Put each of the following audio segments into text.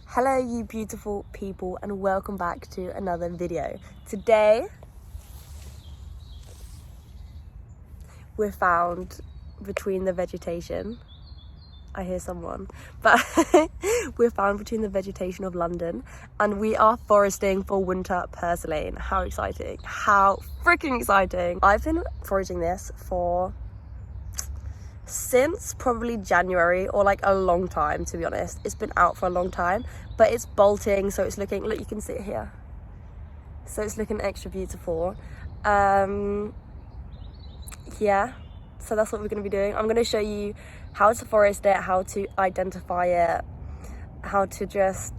Hello you beautiful people and welcome back to another video. Today we're found between the vegetation. I hear someone, but we're found between the vegetation of London and we are foresting for Winter Purslane. How exciting, how freaking exciting. I've been foraging this since probably January, or like a long time, to be honest. It's been out for a long time, but it's bolting, so it's looking, look, you can see it here, so it's looking extra beautiful. Yeah, so that's what we're going to be doing. I'm going to show you how to forest it, how to identify it, how to just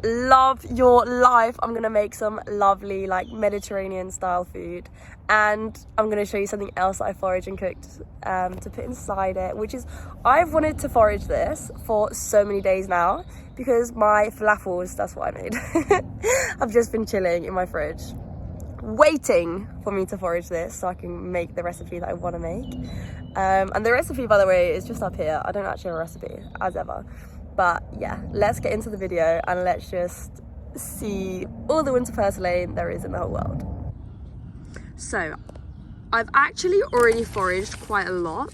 love your life. I'm gonna make some lovely like Mediterranean style food, and I'm gonna show you something else that I foraged and cooked to put inside it, which is, I've wanted to forage this for so many days now because my falafels, that's what I made, I've just been chilling in my fridge waiting for me to forage this so I can make the recipe that I want to make. And the recipe, by the way, is just up here. I don't actually have a recipe as ever. But yeah, let's get into the video and let's just see all the Winter Purslane there is in the whole world. So, I've actually already foraged quite a lot.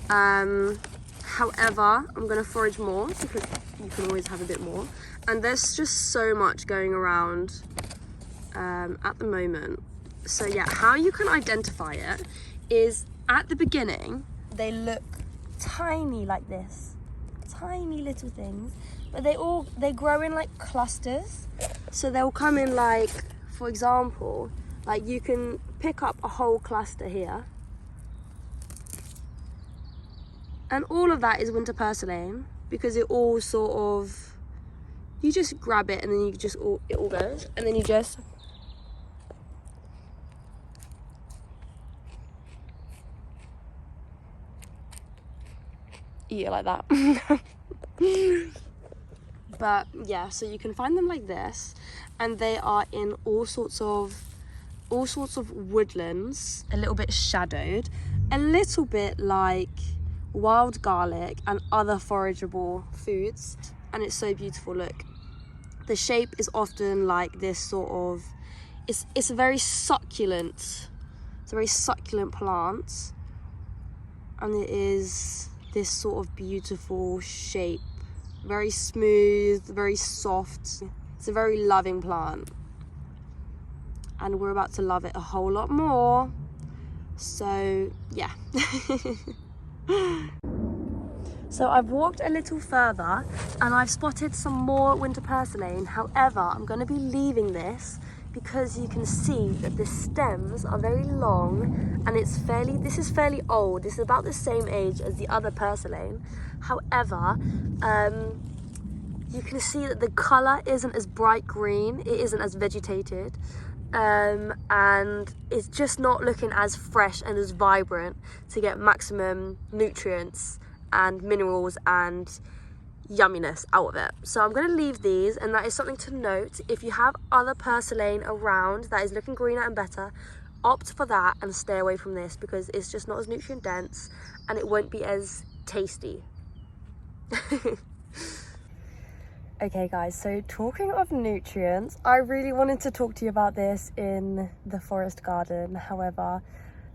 However, I'm going to forage more because you can always have a bit more. And there's just so much going around at the moment. So yeah, how you can identify it is at the beginning, they look tiny like this. Tiny little things, but they grow in like clusters, so they'll come in like, for example, like you can pick up a whole cluster here, and all of that is Winter Purslane because it all sort of, you just grab it and then you just it all goes, and then you just eat it like that. But yeah, so you can find them like this, and they are in all sorts of woodlands, a little bit shadowed, a little bit like wild garlic and other forageable foods, and it's so beautiful. Look, the shape is often like this sort of, it's a very succulent, it's a very succulent plant, and it is this sort of beautiful shape, very smooth, very soft. It's a very loving plant, and we're about to love it a whole lot more. So yeah. So I've walked a little further and I've spotted some more Winter Purslane. However, I'm going to be leaving this because you can see that the stems are very long, and this is fairly old. This is about the same age as the other Purslane. However, you can see that the colour isn't as bright green, it isn't as vegetated, and it's just not looking as fresh and as vibrant to get maximum nutrients and minerals and yumminess out of it. So I'm going to leave these, and that is something to note. If you have other Purslane around that is looking greener and better, opt for that and stay away from this because it's just not as nutrient dense and it won't be as tasty. Okay guys, so talking of nutrients, I really wanted to talk to you about this in the forest garden. However,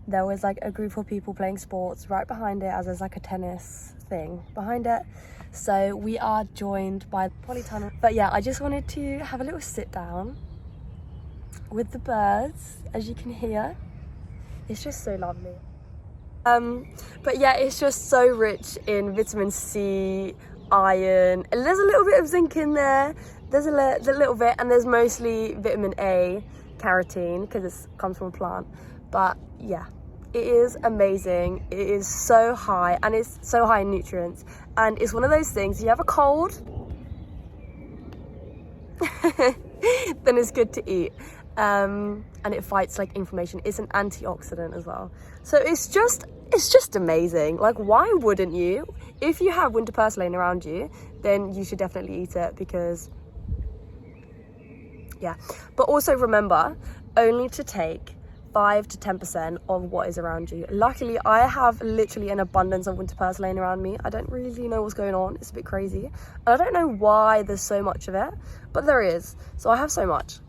there was like a group of people playing sports right behind it, as there's like a tennis thing behind it. So we are joined by the polytunnel. But yeah, I just wanted to have a little sit down with the birds, as you can hear. It's just so lovely. But yeah, it's just so rich in vitamin C, iron, and there's a little bit of zinc in there. There's a little bit, and there's mostly vitamin A, carotene, because it comes from a plant. But yeah, it is amazing. It is so high, and it's so high in nutrients, and it's one of those things, you have a cold then it's good to eat, and it fights like inflammation. It's an antioxidant as well, so it's just amazing. Like, why wouldn't you? If you have Winter Purslane around you, then you should definitely eat it, because yeah. But also remember only to take 5 to 10% of what is around you. Luckily, I have literally an abundance of Winter Purslane around me. I don't really know what's going on. It's a bit crazy. And I don't know why there's so much of it, but there is. So I have so much.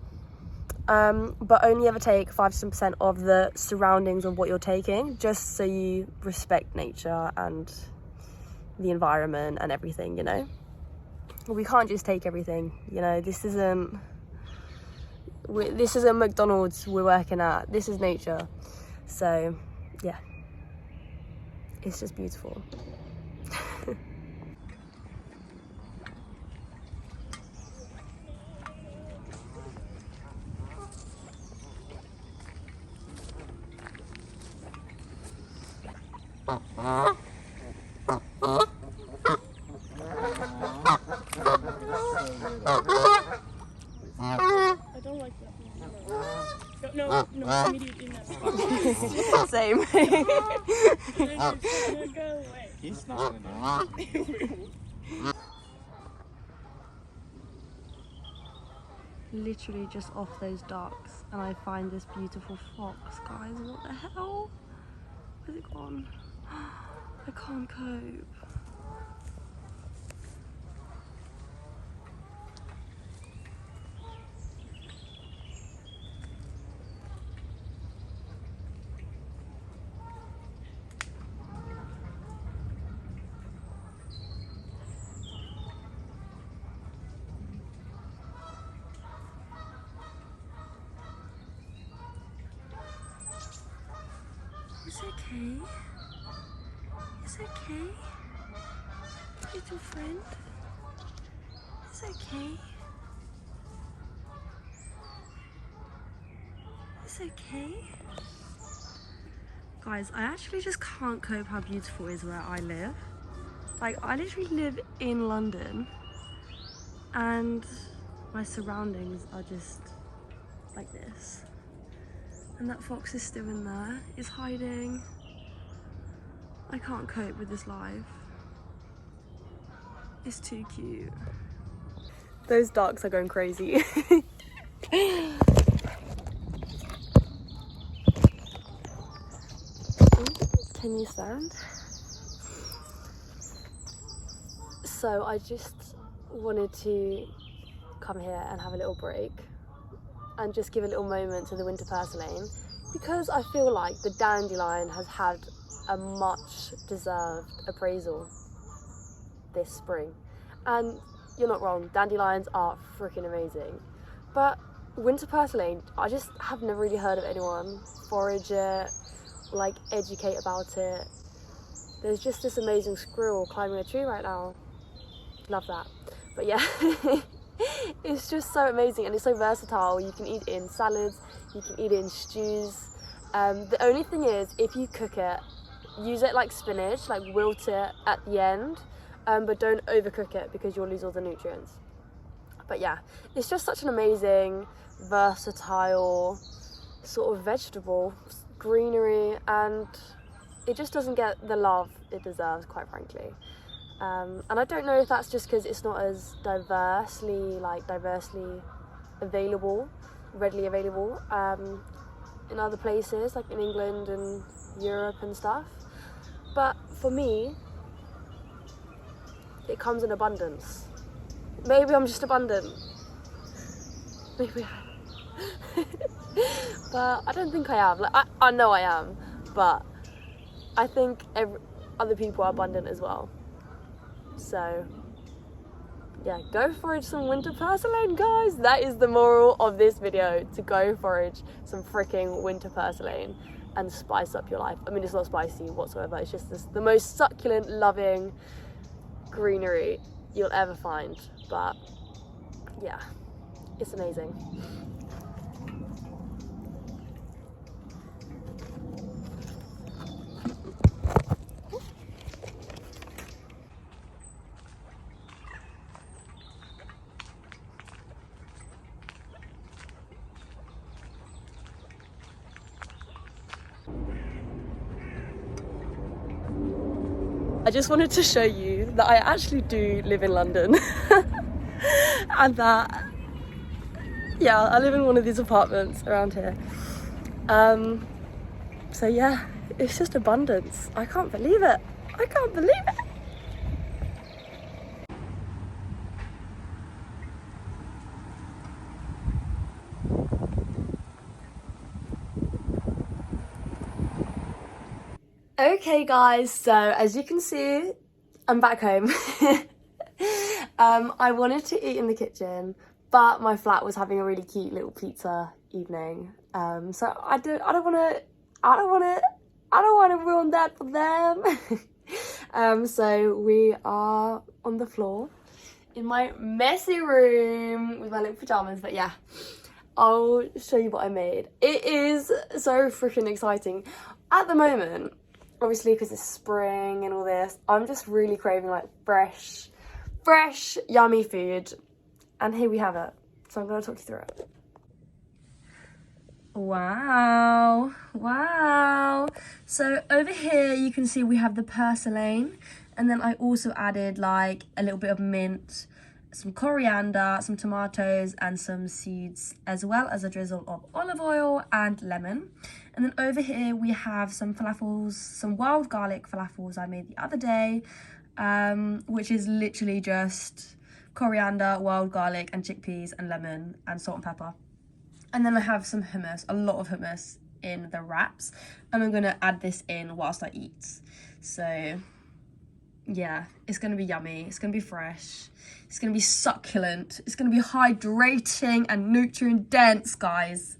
But only ever take 5 to 10% of the surroundings of what you're taking, just so you respect nature and the environment and everything, you know? We can't just take everything, you know? This isn't McDonald's we're working at. This is nature. So, yeah. It's just beautiful. I don't like that. No, immediately no. Same. Go away. He's not gonna do Literally just off those docks, and I find this beautiful fox, guys. What the hell? Where's it gone? I can't cope. It's okay. It's okay. Little friend. It's okay. It's okay. Guys, I actually just can't cope how beautiful it is where I live. Like, I literally live in London and my surroundings are just like this. And that fox is still in there. It's hiding. I can't cope with this life. It's too cute. Those ducks are going crazy. Can you stand? So I just wanted to come here and have a little break and just give a little moment to the Winter Purslane, because I feel like the dandelion has had a much deserved appraisal this spring. And you're not wrong, dandelions are freaking amazing. But Winter Purslane, I just have never really heard of anyone forage it, like educate about it. There's just this amazing squirrel climbing a tree right now. Love that. But yeah. It's just so amazing and it's so versatile. You can eat it in salads, you can eat it in stews. The only thing is, if you cook it, use it like spinach, like wilt it at the end, but don't overcook it because you'll lose all the nutrients. But yeah, it's just such an amazing, versatile sort of vegetable, greenery, and it just doesn't get the love it deserves, quite frankly. And I don't know if that's just because it's not as diversely available, readily available in other places, like in England and Europe and stuff. But for me, it comes in abundance. Maybe I'm just abundant. Maybe I am. But I don't think I am. Like, I know I am, but I think other people are abundant as well. So yeah, go forage some Winter Purslane, guys. That is the moral of this video, to go forage some freaking Winter Purslane and spice up your life. I mean, it's not spicy whatsoever, it's just the most succulent, loving greenery you'll ever find. But yeah, it's amazing. I just wanted to show you that I actually do live in London and that, yeah, I live in one of these apartments around here, So yeah, it's just abundance. I can't believe it. I can't believe it. Okay guys, so as you can see, I'm back home. I wanted to eat in the kitchen, but my flat was having a really cute little pizza evening. So I don't want to ruin that for them. So we are on the floor in my messy room with my little pajamas, but yeah, I'll show you what I made. It is so freaking exciting. At the moment, obviously because it's spring and all this, I'm just really craving like fresh, yummy food. And here we have it. So I'm going to talk you through it. Wow. So over here you can see we have the purslane. And then I also added like a little bit of mint, some coriander, some tomatoes and some seeds, as well as a drizzle of olive oil and lemon. And then over here we have some falafels, some wild garlic falafels I made the other day, which is literally just coriander, wild garlic and chickpeas and lemon and salt and pepper. And then I have some hummus, a lot of hummus in the wraps, and I'm gonna add this in whilst I eat. So yeah, it's gonna be yummy, it's gonna be fresh, it's gonna be succulent, it's gonna be hydrating and nutrient dense, guys.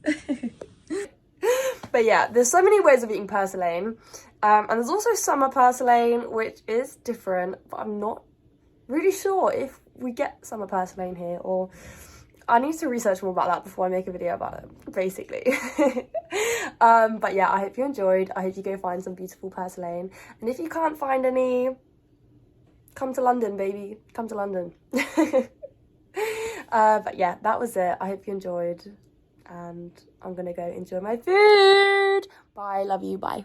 But yeah, there's so many ways of eating purslane, and there's also summer purslane, which is different, but I'm not really sure if we get summer purslane here, or I need to research more about that before I make a video about it, basically. But yeah, I hope you enjoyed. I hope you go find some beautiful purslane, and if you can't find any, come to London, baby, come to London. But yeah, that was it. I hope you enjoyed, and I'm gonna go enjoy my food. Bye, love you, bye.